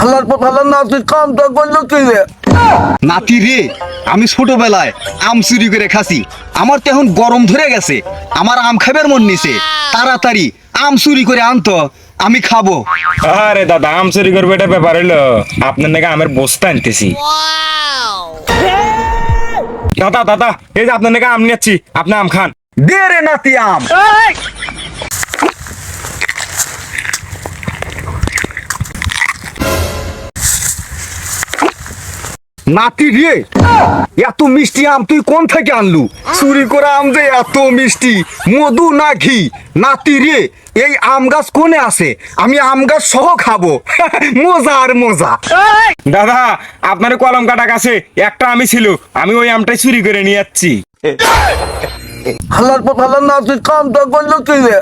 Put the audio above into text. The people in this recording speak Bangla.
হালার পর হালার নাতি কামটা করলো কি রে? নাতি রে, আমি ছোটবেলায় আম চুরি করে খাসি। আমার তো এখন গরম ধরে গেছে, আমার আম খাবার মন নিছে। তাড়াতাড়ি আম চুরি করে আনতো, আমি খাবো। আরে দাদা, আম চুরি করবো এটা ব্যাপার হইলো, আপনার নাকি আমের বস্তা আনতেছি। দাদা দাদা, এই যে আপনার নাকি আম নিচ্ছি, আপনি আম খান। দে রে নাতি আম। নাতি রে, এত মিষ্টি আম তুই কোন থেকে আনলু? চুরি করা আম যে এত মিষ্টি, মধু না ঘি? নাতি রে, এই আম গাছ কোনে আছে? আমি আম গাছ সহ খাবো। মজা আর মজা। দাদা, আপনার কলম কাটা গাছে একটা আমি ছিল, আমি ওই আমটাই চুরি করে নিয়ে যাচ্ছি। হালার পর হালার নাতি কামটা করলো কি রে?